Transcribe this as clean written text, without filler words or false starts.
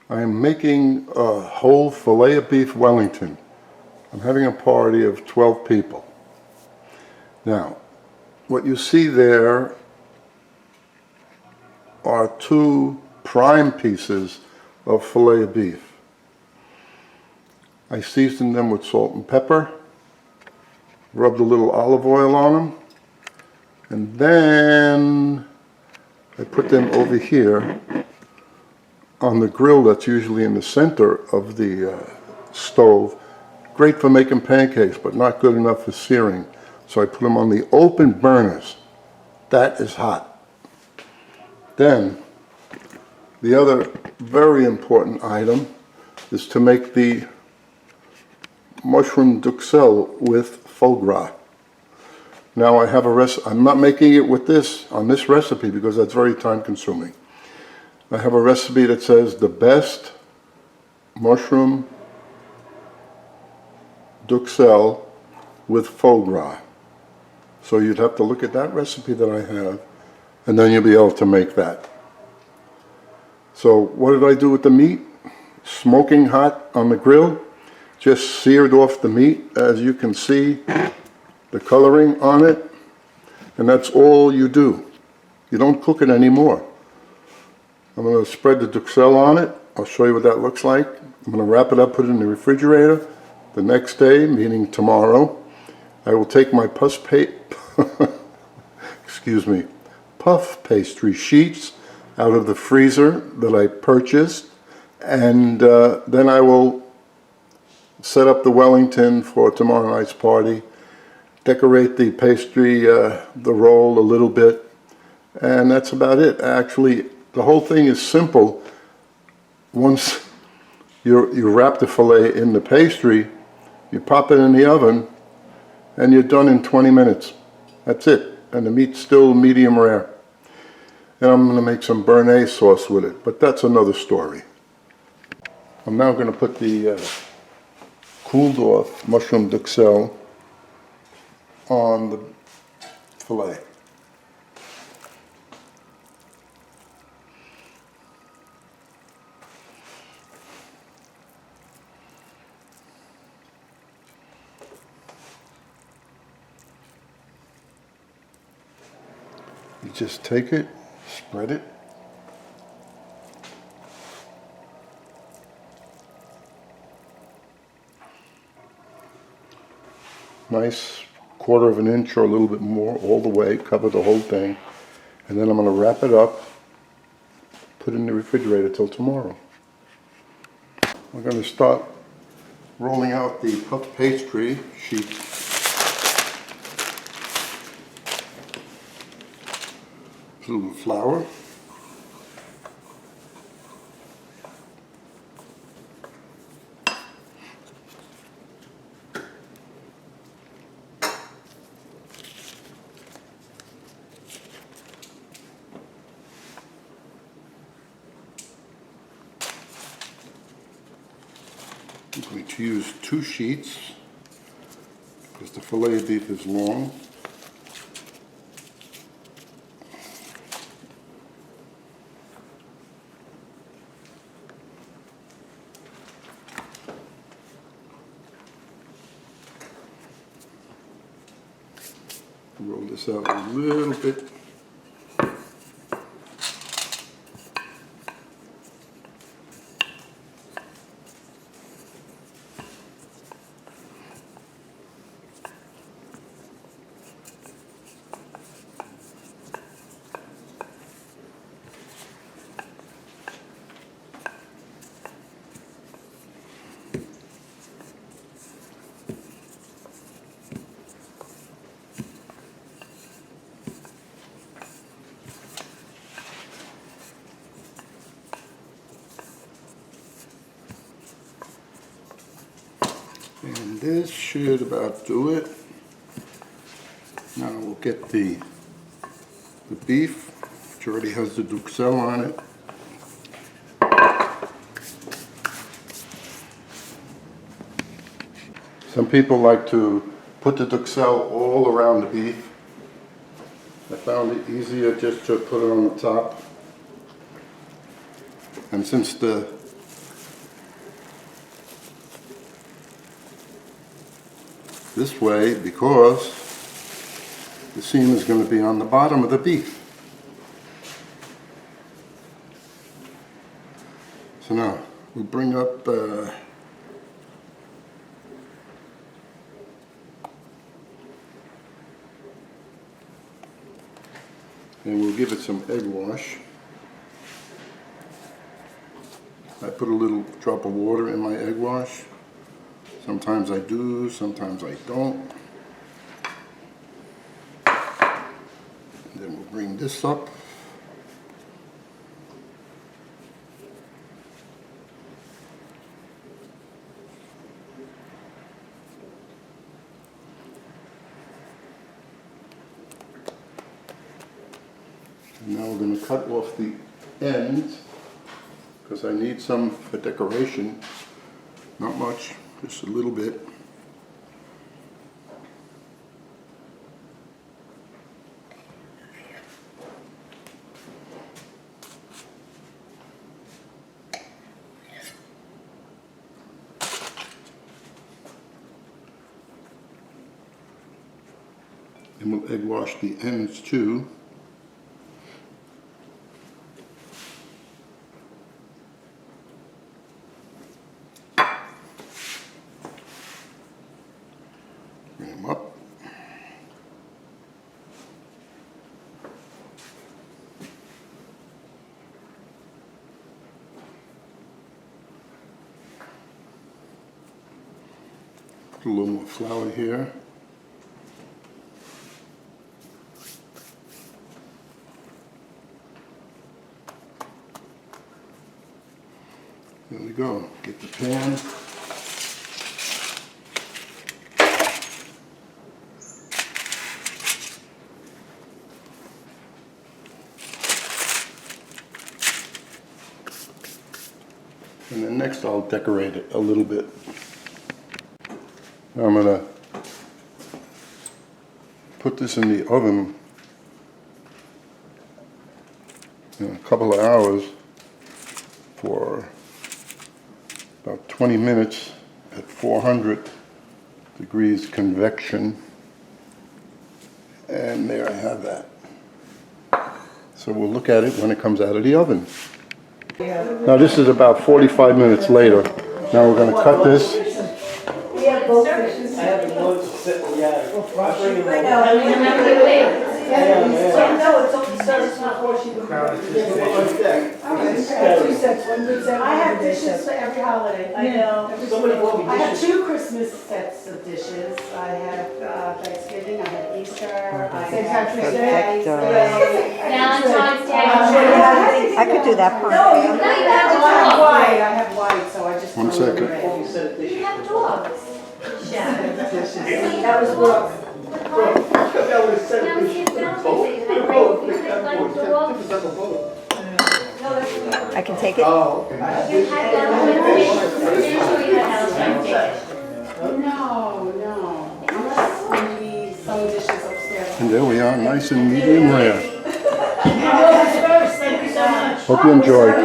I am making a whole filet of beef Wellington. I'm having a party of 12 people. Now, what you see there are 2 prime pieces of filet of beef. I seasoned them with salt and pepper, rubbed a little olive oil on them, and then I put them over here on the grill that's usually in the center of the stove. Great for making pancakes, but not good enough for searing. So I put them on the open burners. That is hot. Then, the other very important item is to make the mushroom duxelle with foie gras. Now I have a recipe. I'm not making it with this on this recipe because that's very time consuming. I have a recipe that says the best mushroom duxelle with foie gras. So you'd have to look at that recipe that I have, and then you'll be able to make that. So what did I do with the meat? Smoking hot on the grill, just seared off the meat, as you can see the coloring on it, and that's all you do. You don't cook it anymore. I'm going to spread the duxelle on it. I'll show you what that looks like. I'm going to wrap it up, put it in the refrigerator. The next day, meaning tomorrow, I will take my puff pastry sheets out of the freezer that I purchased, and then I will set up the Wellington for tomorrow night's party, decorate the pastry, the roll a little bit, and that's about it. Actually, the whole thing is simple. Once you wrap the filet in the pastry, you pop it in the oven, and you're done in 20 minutes. That's it. And the meat's still medium rare. And I'm going to make some bearnaise sauce with it, but that's another story. I'm now going to put the cooled off mushroom duxelle on the filet. You just take it, spread it, nice 1/4 of an inch or a little bit more all the way, cover the whole thing, and then I'm going to wrap it up, put it in the refrigerator till tomorrow. We're going to start rolling out the puff pastry sheet. A little flour. I'm going to use 2 sheets because the filet of beef is long. Roll this out a little bit. And this should about do it. Now we'll get the beef, which already has the duxelle on it. Some people like to put the duxelle all around the beef. I found it easier just to put it on the top. And since the this way because the seam is going to be on the bottom of the beef. So now we bring up and we'll give it some egg wash. I put a little drop of water in my egg wash. Sometimes I do, sometimes I don't. And then we'll bring this up. And now we're going to cut off the ends because I need some for decoration. Not much, just a little bit. And we'll egg wash the ends too. Bring them up. Put a little more flour here. There we go. Get the pan. And then next I'll decorate it a little bit. Now I'm going to put this in the oven in a couple of hours for about 20 minutes at 400 degrees convection. And there I have that. So we'll look at it when it comes out of the oven. Now this is about 45 minutes later. Now we're going to cut this. We have both fishes. I have the loads to sit, yeah. I'll bring them I over. know. Yeah. No, it's only starts before she would. Crowd is just finished. I have 2 sets, one good set, I have one good dishes set. for every holiday. I know. Somebody bought me I have dishes. 2 Christmas sets of dishes. I have Thanksgiving, I have Easter, I St. have Patrick's Day. Valentine's Day. I could do that part. No, you I can't. have white, I have white, so I just. One throw them second. away. You said dishes. You have dogs. That was Brooke. That was set Now dishes. it's Valentine's Day, and I Both. break, you like dogs. Different type of boat. I can take it. Oh, okay. You had Valentine's Day, I'm sure you had Valentine's Day. No, unless maybe some dishes upstairs. And there we are, nice and medium rare. Thank you so much. Hope you enjoyed.